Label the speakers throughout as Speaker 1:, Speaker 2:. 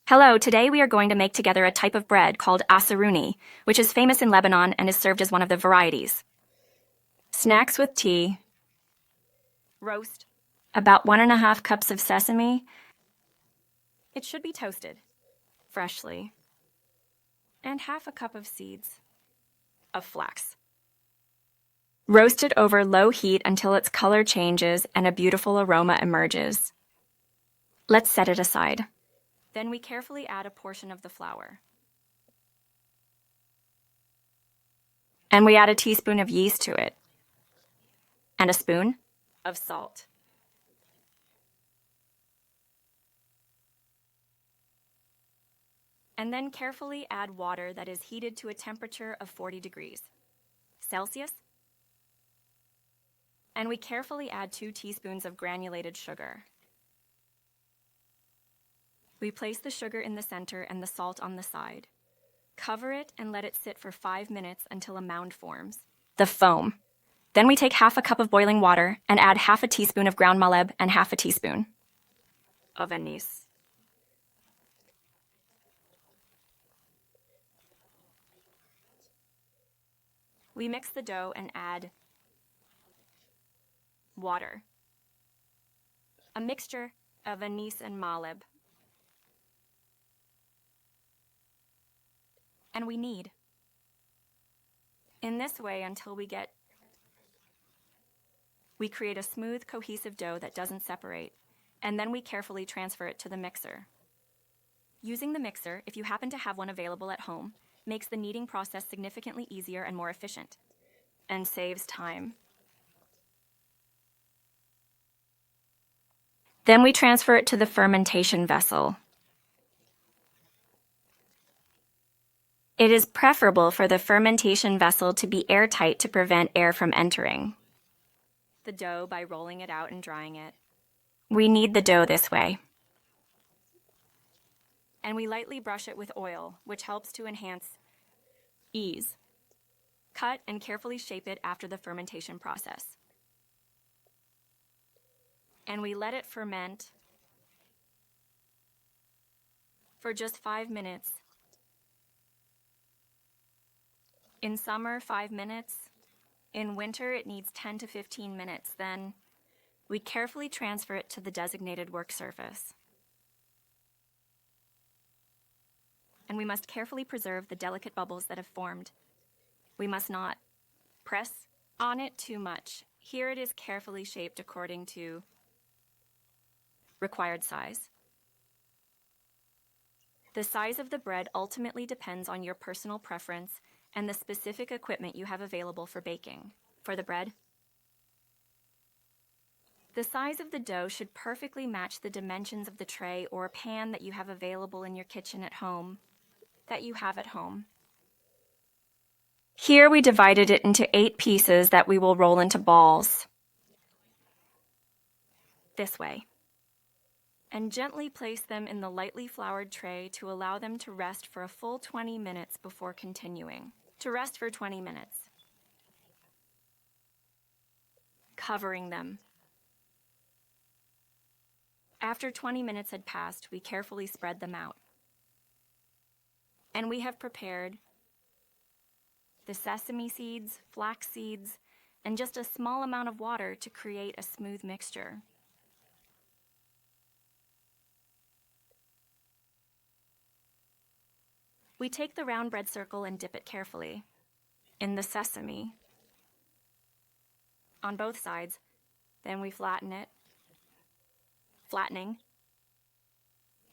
Speaker 1: Hello, today we are going to make together a type of bread called Asroni, which is famous in Lebanon and is served as one of the varieties. Snacks with tea. Roast. About 1.5 cups of sesame. It should be toasted, freshly. And half a cup of seeds of flax. Roast it over low heat until its color changes and a beautiful aroma emerges. Let's set it aside. Then we carefully add a portion of the flour. And we add a teaspoon of yeast to it. And a spoon of salt. And then carefully add water that is heated to a temperature of 40 degrees Celsius. And we carefully add 2 teaspoons of granulated sugar. We place the sugar in the center and the salt on the side. Cover it and let it sit for 5 minutes until a mound forms. The foam. Then we take half a cup of boiling water and add half a teaspoon of ground maleb and half a teaspoon of anise. We mix the dough and add water, a mixture of anise and maleb, and we knead. In this way until we create a smooth, cohesive dough that doesn't separate, and then we carefully transfer it to the mixer. Using the mixer, if you happen to have one available at home, makes the kneading process significantly easier and more efficient, and saves time. Then we transfer it to the fermentation vessel. It is preferable for the fermentation vessel to be airtight to prevent air from entering the dough by rolling it out and drying it. We knead the dough this way. And we lightly brush it with oil, which helps to enhance ease. Cut and carefully shape it after the fermentation process. And we let it ferment for just 5 minutes. In summer, 5 minutes. In winter, it needs 10 to 15 minutes. Then we carefully transfer it to the designated work surface. And we must carefully preserve the delicate bubbles that have formed. We must not press on it too much. Here it is carefully shaped according to required size. The size of the bread ultimately depends on your personal preference and the specific equipment you have available for baking. For the bread, the size of the dough should perfectly match the dimensions of the tray or pan that you have available in your kitchen at home, Here we divided it into 8 pieces that we will roll into balls. This way. And gently place them in the lightly floured tray to allow them to rest for a full 20 minutes before continuing. To rest for 20 minutes. Covering them. After 20 minutes had passed, we carefully spread them out. And we have prepared the sesame seeds, flax seeds, and just a small amount of water to create a smooth mixture. We take the round bread circle and dip it carefully in the sesame on both sides. Then we flatten it. Flattening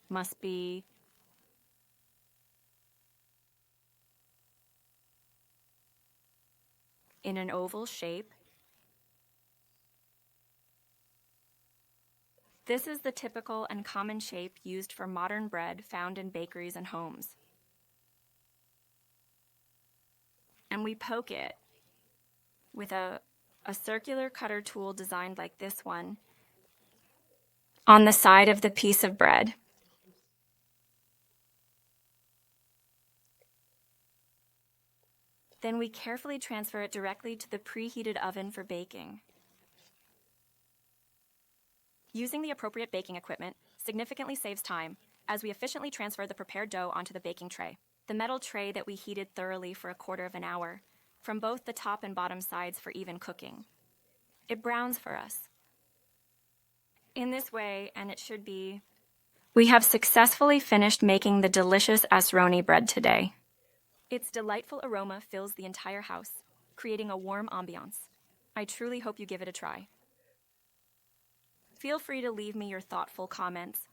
Speaker 1: must be in an oval shape. This is the typical and common shape used for modern bread found in bakeries and homes. And we poke it with a circular cutter tool designed like this one on the side of the piece of bread. Then we carefully transfer it directly to the preheated oven for baking. Using the appropriate baking equipment significantly saves time as we efficiently transfer the prepared dough onto the baking tray. The metal tray that we heated thoroughly for a quarter of an hour, from both the top and bottom sides for even cooking. It browns for us. In this way, and it should be, we have successfully finished making the delicious Asroni bread today. Its delightful aroma fills the entire house, creating a warm ambiance. I truly hope you give it a try. Feel free to leave me your thoughtful comments.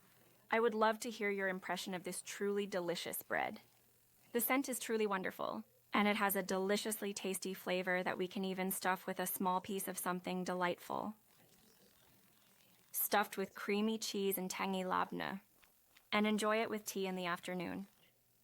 Speaker 1: I would love to hear your impression of this truly delicious bread. The scent is truly wonderful, and it has a deliciously tasty flavor that we can even stuff with a small piece of something delightful. Stuffed with creamy cheese and tangy labneh, and enjoy it with tea in the afternoon.